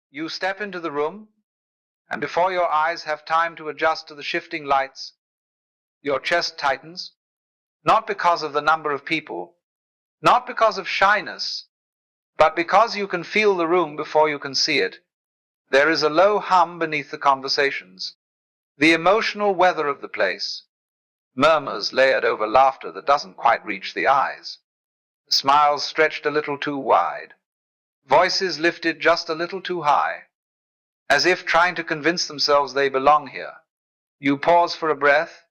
You step into the room, and before your eyes have time to adjust to the shifting lights, your chest tightens, not because of the number of people, not because of shyness, but because you can feel the room before you can see it. There is a low hum beneath the conversations, the emotional weather of the place, murmurs layered over laughter that doesn't quite reach the eyes, smiles stretched a little too wide, voices lifted just a little too high, as if trying to convince themselves they belong here. You pause for a breath,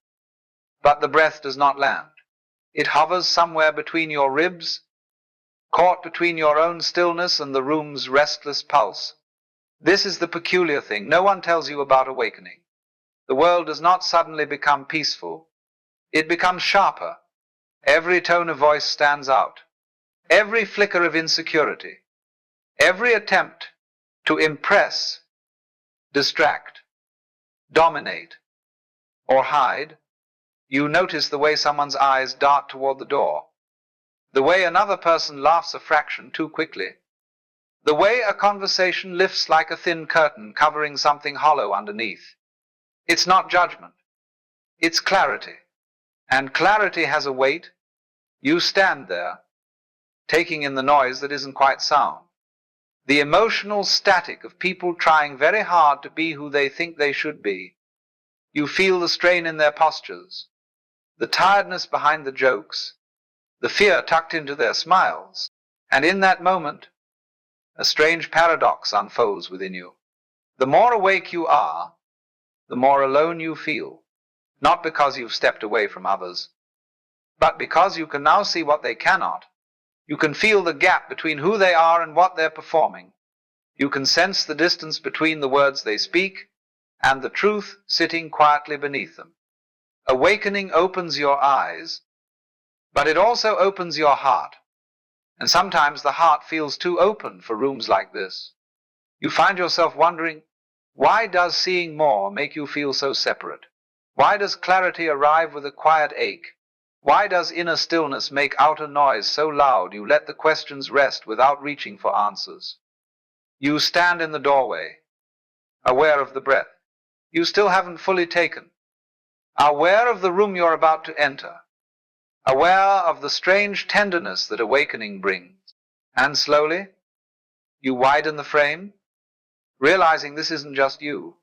but the breath does not land. It hovers somewhere between your ribs, caught between your own stillness and the room's restless pulse. This is the peculiar thing no one tells you about awakening. The world does not suddenly become peaceful. It becomes sharper. Every tone of voice stands out. Every flicker of insecurity. Every attempt to impress, distract, dominate, or hide. You notice the way someone's eyes dart toward the door, the way another person laughs a fraction too quickly, the way a conversation lifts like a thin curtain covering something hollow underneath. It's not judgment. It's clarity. And clarity has a weight. You stand there, taking in the noise that isn't quite sound. The emotional static of people trying very hard to be who they think they should be. You feel the strain in their postures, the tiredness behind the jokes, the fear tucked into their smiles. And in that moment, a strange paradox unfolds within you. The more awake you are, the more alone you feel, not because you've stepped away from others, but because you can now see what they cannot. You can feel the gap between who they are and what they're performing. You can sense the distance between the words they speak and the truth sitting quietly beneath them. Awakening opens your eyes, but it also opens your heart. And sometimes the heart feels too open for rooms like this. You find yourself wondering, why does seeing more make you feel so separate? Why does clarity arrive with a quiet ache? Why does inner stillness make outer noise so loud you let the questions rest without reaching for answers? You stand in the doorway, aware of the breath you still haven't fully taken, aware of the room you're about to enter, aware of the strange tenderness that awakening brings. And slowly, you widen the frame, realizing this isn't just you.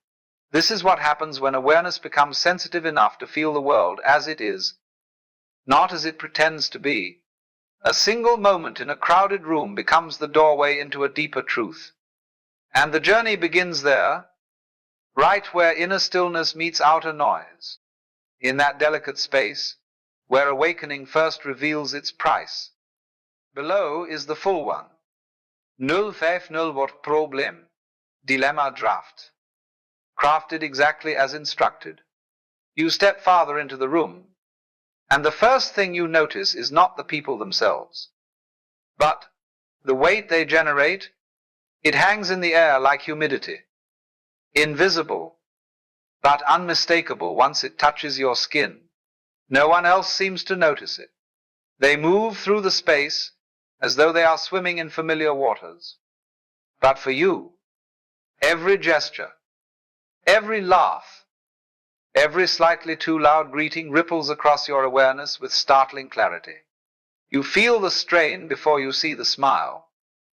This is what happens when awareness becomes sensitive enough to feel the world as it is, not as it pretends to be. A single moment in a crowded room becomes the doorway into a deeper truth. And the journey begins there, right where inner stillness meets outer noise, in that delicate space where awakening first reveals its price. Below is the full one. 050 wordt probleem, dilemma draft. Crafted exactly as instructed. You step farther into the room, and the first thing you notice is not the people themselves, but the weight they generate. It hangs in the air like humidity, invisible, but unmistakable once it touches your skin. No one else seems to notice it. They move through the space as though they are swimming in familiar waters. But for you, every gesture, every laugh, every slightly too loud greeting ripples across your awareness with startling clarity. You feel the strain before you see the smile.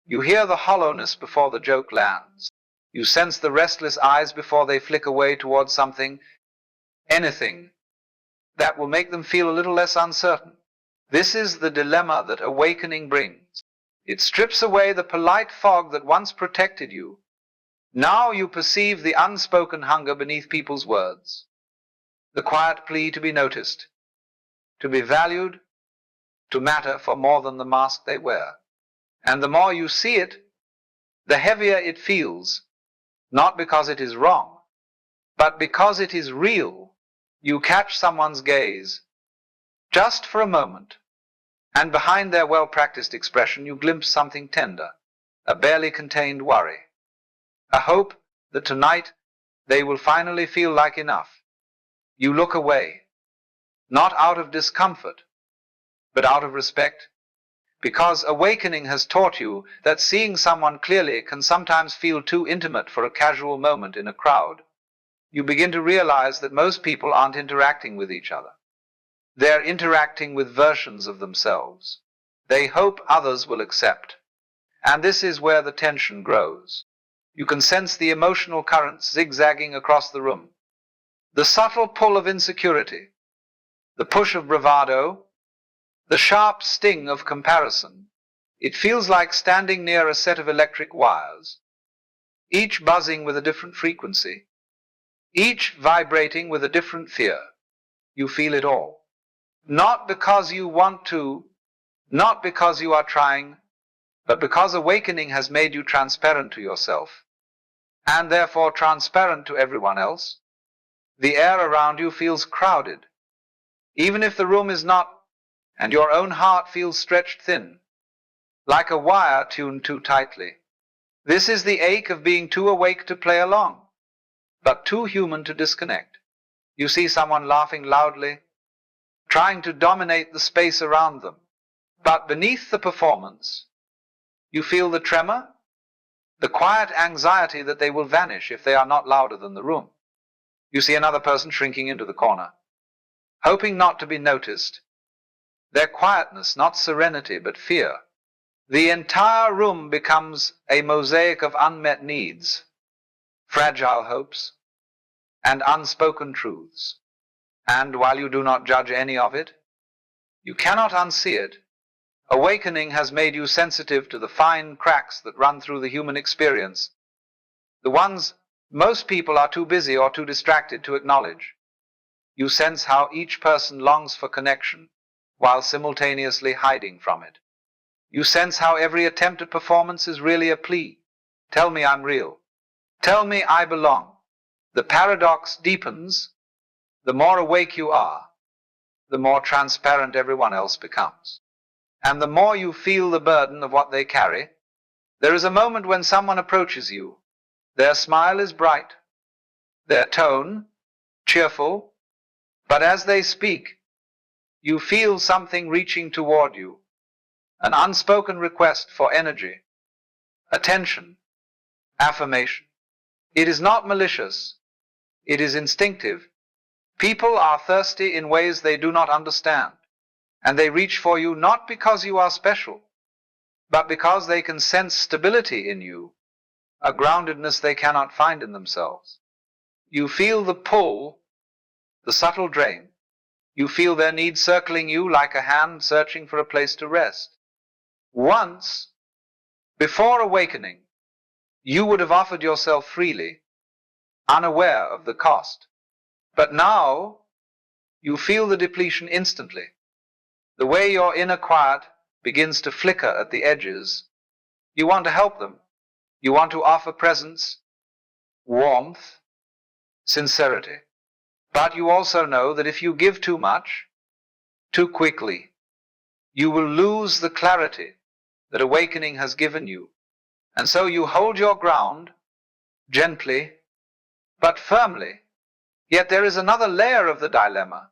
You hear the hollowness before the joke lands. You sense the restless eyes before they flick away towards something, anything, that will make them feel a little less uncertain. This is the dilemma that awakening brings. It strips away the polite fog that once protected you. Now you perceive the unspoken hunger beneath people's words, the quiet plea to be noticed, to be valued, to matter for more than the mask they wear. And the more you see it, the heavier it feels, not because it is wrong, but because it is real. You catch someone's gaze, just for a moment, and behind their well-practiced expression you glimpse something tender, a barely contained worry, a hope that tonight they will finally feel like enough. You look away, not out of discomfort, but out of respect. Because awakening has taught you that seeing someone clearly can sometimes feel too intimate for a casual moment in a crowd, you begin to realize that most people aren't interacting with each other. They're interacting with versions of themselves they hope others will accept. And this is where the tension grows. You can sense the emotional currents zigzagging across the room. The subtle pull of insecurity, the push of bravado, the sharp sting of comparison. It feels like standing near a set of electric wires, each buzzing with a different frequency, each vibrating with a different fear. You feel it all. Not because you want to, not because you are trying, but because awakening has made you transparent to yourself, and therefore transparent to everyone else. The air around you feels crowded, even if the room is not, and your own heart feels stretched thin, like a wire tuned too tightly. This is the ache of being too awake to play along, but too human to disconnect. You see someone laughing loudly, trying to dominate the space around them. But beneath the performance, you feel the tremor, the quiet anxiety that they will vanish if they are not louder than the room. You see another person shrinking into the corner, hoping not to be noticed. Their quietness, not serenity, but fear. The entire room becomes a mosaic of unmet needs, fragile hopes, and unspoken truths. And while you do not judge any of it, you cannot unsee it. Awakening has made you sensitive to the fine cracks that run through the human experience, the ones most people are too busy or too distracted to acknowledge. You sense how each person longs for connection while simultaneously hiding from it. You sense how every attempt at performance is really a plea. Tell me I'm real. Tell me I belong. The paradox deepens. The more awake you are, the more transparent everyone else becomes. And the more you feel the burden of what they carry. There is a moment when someone approaches you. Their smile is bright, their tone cheerful, but as they speak, you feel something reaching toward you, an unspoken request for energy, attention, affirmation. It is not malicious, it is instinctive. People are thirsty in ways they do not understand, and they reach for you not because you are special, but because they can sense stability in you, a groundedness they cannot find in themselves. You feel the pull, the subtle drain. You feel their need circling you like a hand searching for a place to rest. Once, before awakening, you would have offered yourself freely, unaware of the cost. But now, you feel the depletion instantly. The way your inner quiet begins to flicker at the edges. You want to help them. You want to offer presence, warmth, sincerity. But you also know that if you give too much, too quickly, you will lose the clarity that awakening has given you. And so you hold your ground, gently, but firmly. Yet there is another layer of the dilemma.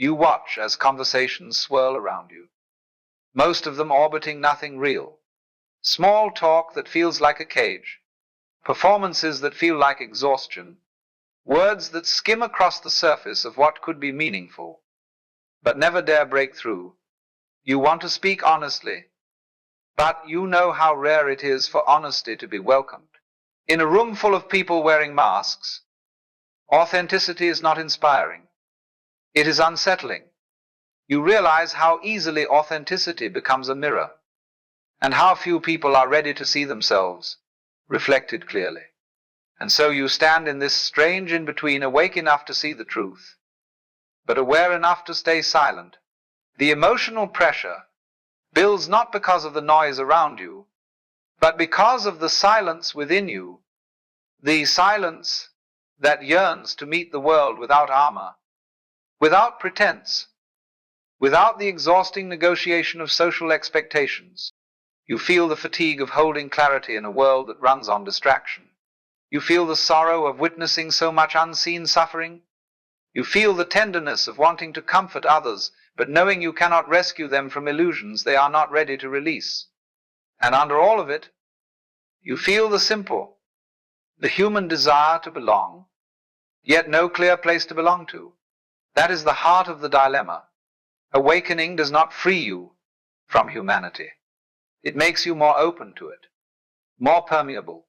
You watch as conversations swirl around you, most of them orbiting nothing real. Small talk that feels like a cage, performances that feel like exhaustion, words that skim across the surface of what could be meaningful, but never dare break through. You want to speak honestly, but you know how rare it is for honesty to be welcomed. In a room full of people wearing masks, authenticity is not inspiring. It is unsettling. You realize how easily authenticity becomes a mirror, and how few people are ready to see themselves reflected clearly. And so you stand in this strange in-between, awake enough to see the truth, but aware enough to stay silent. The emotional pressure builds not because of the noise around you, but because of the silence within you, the silence that yearns to meet the world without armor, without pretense, without the exhausting negotiation of social expectations. You feel the fatigue of holding clarity in a world that runs on distraction. You feel the sorrow of witnessing so much unseen suffering. You feel the tenderness of wanting to comfort others, but knowing you cannot rescue them from illusions they are not ready to release. And under all of it, you feel the human desire to belong, yet no clear place to belong to. That is the heart of the dilemma. Awakening does not free you from humanity. It makes you more open to it, more permeable,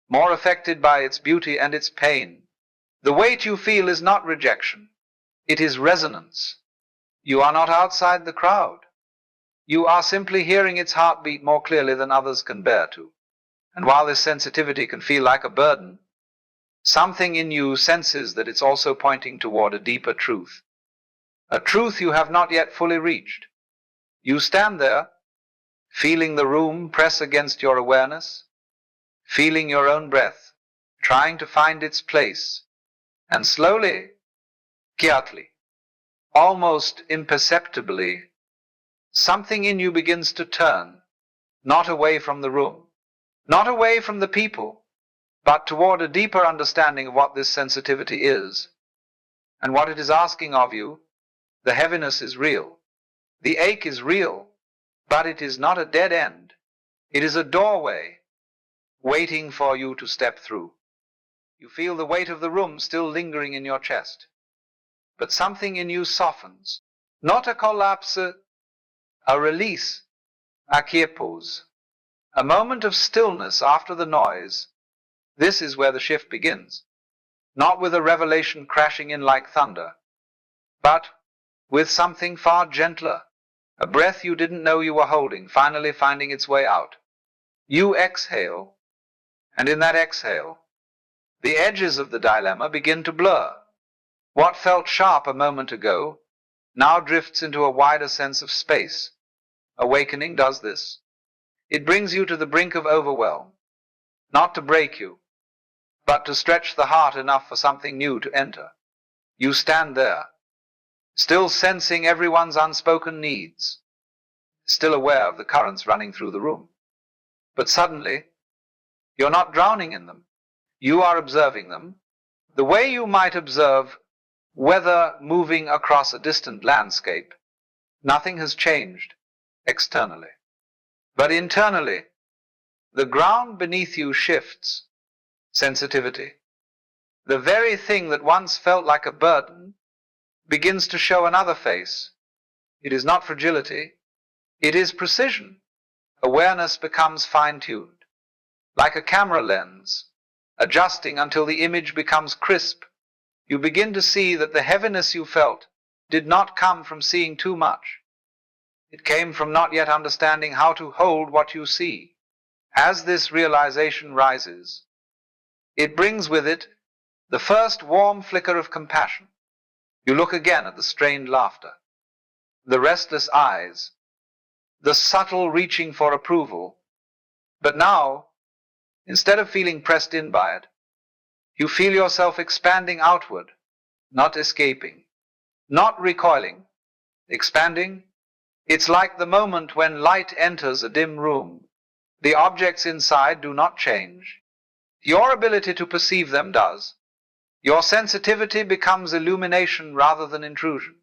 more affected by its beauty and its pain. The weight you feel is not rejection. It is resonance. You are not outside the crowd. You are simply hearing its heartbeat more clearly than others can bear to. And while this sensitivity can feel like a burden, something in you senses that it's also pointing toward a deeper truth. A truth you have not yet fully reached. You stand there, feeling the room press against your awareness, feeling your own breath, trying to find its place, and slowly, quietly, almost imperceptibly, something in you begins to turn, not away from the room, not away from the people, but toward a deeper understanding of what this sensitivity is, and what it is asking of you. The heaviness is real. The ache is real, but it is not a dead end. It is a doorway waiting for you to step through. You feel the weight of the room still lingering in your chest, but something in you softens. Not a collapse, a release, a quiepose, a moment of stillness after the noise. This is where the shift begins, not with a revelation crashing in like thunder, but with something far gentler, a breath you didn't know you were holding, finally finding its way out. You exhale, and in that exhale, the edges of the dilemma begin to blur. What felt sharp a moment ago now drifts into a wider sense of space. Awakening does this. It brings you to the brink of overwhelm, not to break you, but to stretch the heart enough for something new to enter. You stand there, still sensing everyone's unspoken needs, still aware of the currents running through the room. But suddenly, you're not drowning in them. You are observing them, the way you might observe weather moving across a distant landscape. Nothing has changed externally. But internally, the ground beneath you shifts. Sensitivity, the very thing that once felt like a burden, begins to show another face. It is not fragility, it is precision. Awareness becomes fine-tuned, like a camera lens, adjusting until the image becomes crisp. You begin to see that the heaviness you felt did not come from seeing too much. It came from not yet understanding how to hold what you see. As this realization rises, it brings with it the first warm flicker of compassion. You look again at the strained laughter, the restless eyes, the subtle reaching for approval. But now, instead of feeling pressed in by it, you feel yourself expanding outward, not escaping, not recoiling, expanding. It's like the moment when light enters a dim room. The objects inside do not change. Your ability to perceive them does. Your sensitivity becomes illumination rather than intrusion.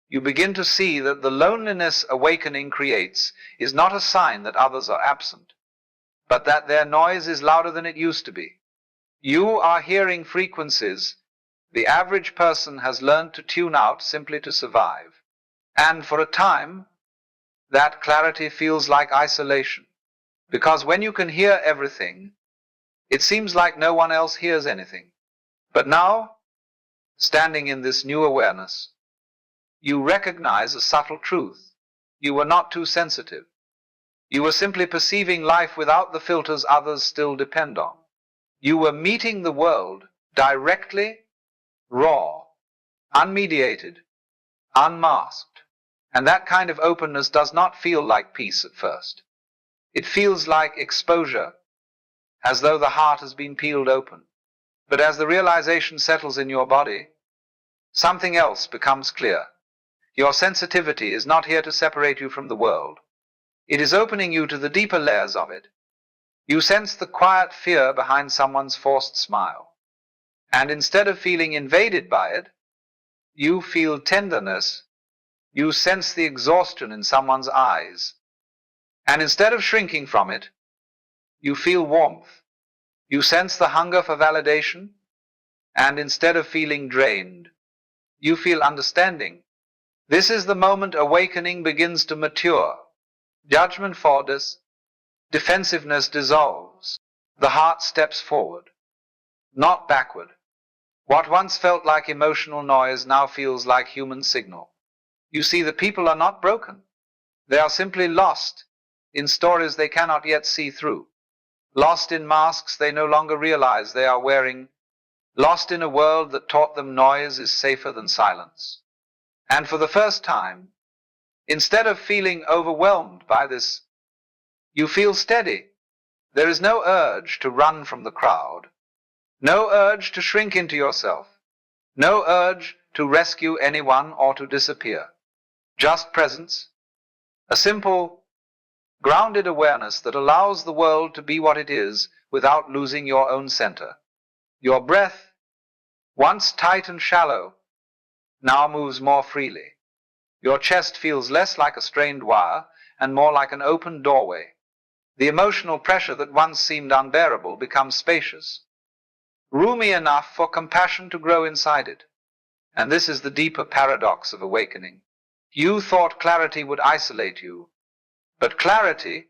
You begin to see that the loneliness awakening creates is not a sign that others are absent, but that their noise is louder than it used to be. You are hearing frequencies the average person has learned to tune out simply to survive. And for a time, that clarity feels like isolation, because when you can hear everything, it seems like no one else hears anything. But now, standing in this new awareness, you recognize a subtle truth. You were not too sensitive. You were simply perceiving life without the filters others still depend on. You were meeting the world directly, raw, unmediated, unmasked. And that kind of openness does not feel like peace at first. It feels like exposure, as though the heart has been peeled open. But as the realization settles in your body, something else becomes clear. Your sensitivity is not here to separate you from the world. It is opening you to the deeper layers of it. You sense the quiet fear behind someone's forced smile. And instead of feeling invaded by it, you feel tenderness. You sense the exhaustion in someone's eyes, and instead of shrinking from it, you feel warmth. You sense the hunger for validation, and instead of feeling drained, you feel understanding. This is the moment awakening begins to mature. Judgment falls, defensiveness dissolves. The heart steps forward, not backward. What once felt like emotional noise now feels like human signal. You see, the people are not broken. They are simply lost in stories they cannot yet see through. Lost in masks they no longer realize they are wearing. Lost in a world that taught them noise is safer than silence. And for the first time, instead of feeling overwhelmed by this, you feel steady. There is no urge to run from the crowd, no urge to shrink into yourself, no urge to rescue anyone or to disappear. Just presence, a simple, grounded awareness that allows the world to be what it is without losing your own center. Your breath, once tight and shallow, now moves more freely. Your chest feels less like a strained wire and more like an open doorway. The emotional pressure that once seemed unbearable becomes spacious, roomy enough for compassion to grow inside it. And this is the deeper paradox of awakening. You thought clarity would isolate you, but clarity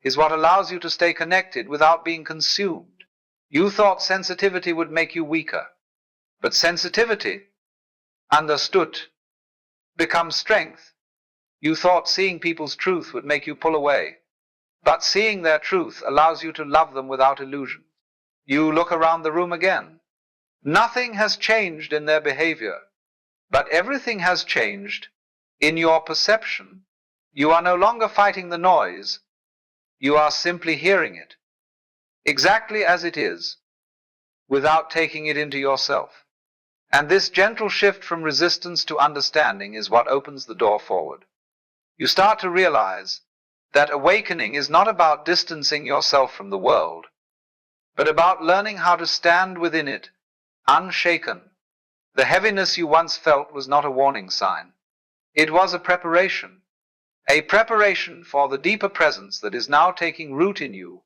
is what allows you to stay connected without being consumed. You thought sensitivity would make you weaker, but sensitivity, understood, becomes strength. You thought seeing people's truth would make you pull away, but seeing their truth allows you to love them without illusion. You look around the room again. Nothing has changed in their behavior, but everything has changed in your perception. You are no longer fighting the noise. You are simply hearing it, exactly as it is, without taking it into yourself. And this gentle shift from resistance to understanding is what opens the door forward. You start to realize that awakening is not about distancing yourself from the world, but about learning how to stand within it, unshaken. The heaviness you once felt was not a warning sign. It was a preparation for the deeper presence that is now taking root in you.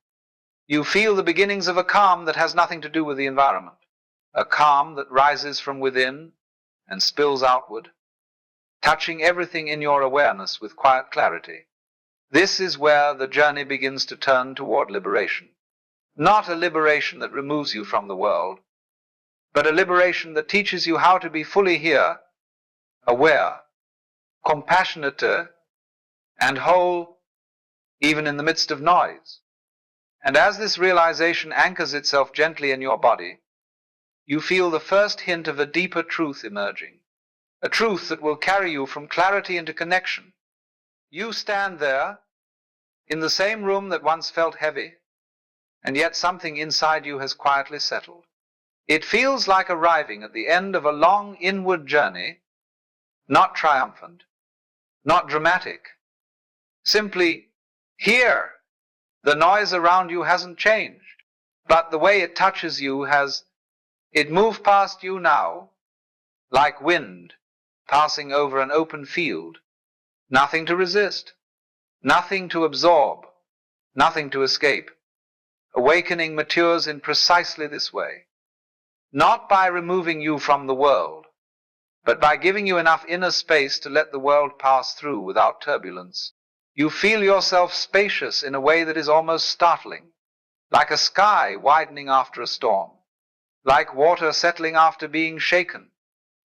You feel the beginnings of a calm that has nothing to do with the environment, a calm that rises from within and spills outward, touching everything in your awareness with quiet clarity. This is where the journey begins to turn toward liberation. Not a liberation that removes you from the world, but a liberation that teaches you how to be fully here, aware, compassionate, and whole, even in the midst of noise. And as this realization anchors itself gently in your body, you feel the first hint of a deeper truth emerging, a truth that will carry you from clarity into connection. You stand there, in the same room that once felt heavy, and yet something inside you has quietly settled. It feels like arriving at the end of a long inward journey, not triumphant, not dramatic, simply here. The noise around you hasn't changed, but the way it touches you has. It moved past you now, like wind passing over an open field. Nothing to resist, nothing to absorb, nothing to escape. Awakening matures in precisely this way, not by removing you from the world, but by giving you enough inner space to let the world pass through without turbulence. You feel yourself spacious in a way that is almost startling, like a sky widening after a storm, like water settling after being shaken.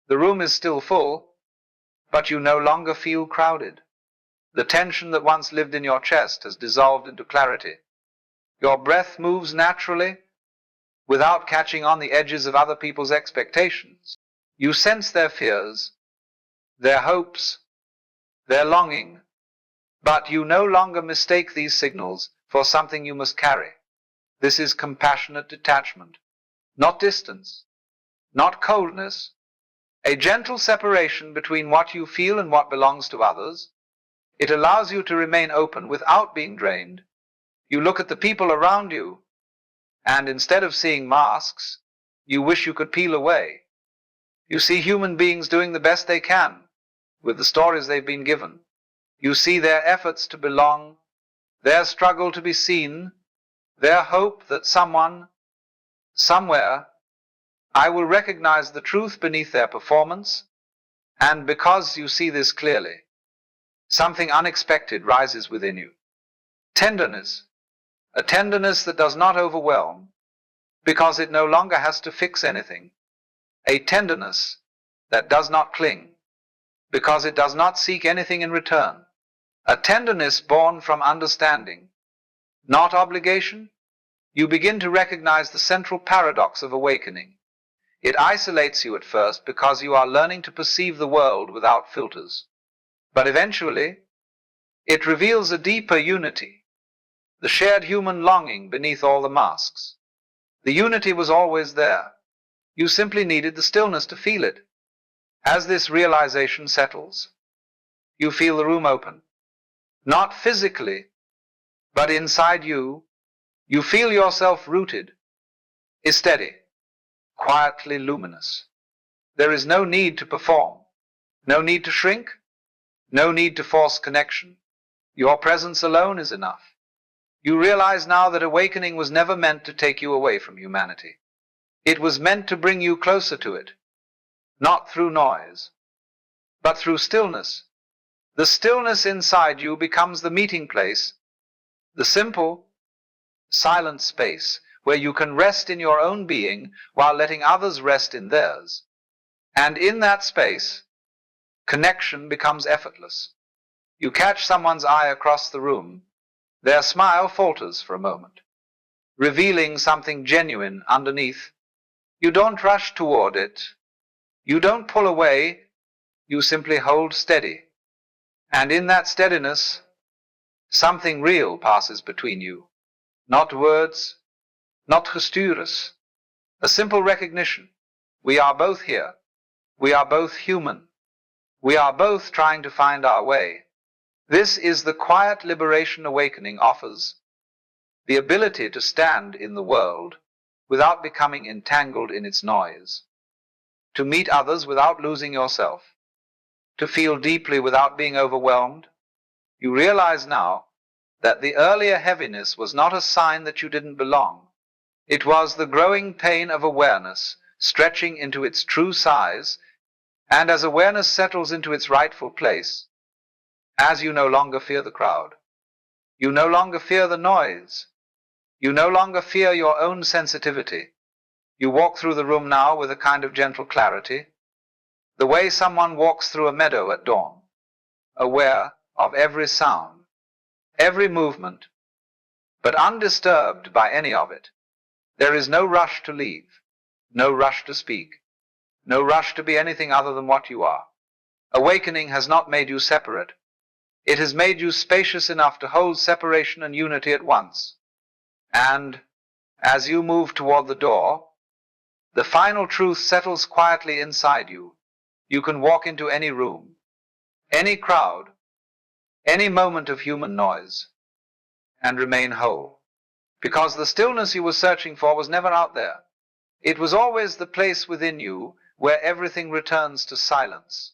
The room is still full, but you no longer feel crowded. The tension that once lived in your chest has dissolved into clarity. Your breath moves naturally, without catching on the edges of other people's expectations. You sense their fears, their hopes, their longing, but you no longer mistake these signals for something you must carry. This is compassionate detachment, not distance, not coldness, a gentle separation between what you feel and what belongs to others. It allows you to remain open without being drained. You look at the people around you, and instead of seeing masks, you wish you could peel away. You see human beings doing the best they can, with the stories they've been given. You see their efforts to belong, their struggle to be seen, their hope that someone, somewhere, I will recognize the truth beneath their performance, and because you see this clearly, something unexpected rises within you. Tenderness, a tenderness that does not overwhelm, because it no longer has to fix anything. A tenderness that does not cling, because it does not seek anything in return. A tenderness born from understanding, not obligation. You begin to recognize the central paradox of awakening. It isolates you at first because you are learning to perceive the world without filters. But eventually, it reveals a deeper unity, the shared human longing beneath all the masks. The unity was always there. You simply needed the stillness to feel it. As this realization settles, you feel the room open. Not physically, but inside you, you feel yourself rooted, steady, quietly luminous. There is no need to perform, no need to shrink, no need to force connection. Your presence alone is enough. You realize now that awakening was never meant to take you away from humanity. It was meant to bring you closer to it, not through noise, but through stillness. The stillness inside you becomes the meeting place, the simple, silent space where you can rest in your own being while letting others rest in theirs. And in that space, connection becomes effortless. You catch someone's eye across the room, their smile falters for a moment, revealing something genuine underneath. You don't rush toward it. You don't pull away. You simply hold steady. And in that steadiness, something real passes between you. Not words, not gestures. A simple recognition. We are both here. We are both human. We are both trying to find our way. This is the quiet liberation awakening offers. The ability to stand in the world without becoming entangled in its noise. To meet others without losing yourself. To feel deeply without being overwhelmed. You realize now that the earlier heaviness was not a sign that you didn't belong. It was the growing pain of awareness stretching into its true size, and as awareness settles into its rightful place, as you no longer fear the crowd, you no longer fear the noise, you no longer fear your own sensitivity, you walk through the room now with a kind of gentle clarity, the way someone walks through a meadow at dawn, aware of every sound, every movement, but undisturbed by any of it. There is no rush to leave, no rush to speak, no rush to be anything other than what you are. Awakening has not made you separate. It has made you spacious enough to hold separation and unity at once. And as you move toward the door, the final truth settles quietly inside you. You can walk into any room, any crowd, any moment of human noise, and remain whole. Because the stillness you were searching for was never out there. It was always the place within you where everything returns to silence.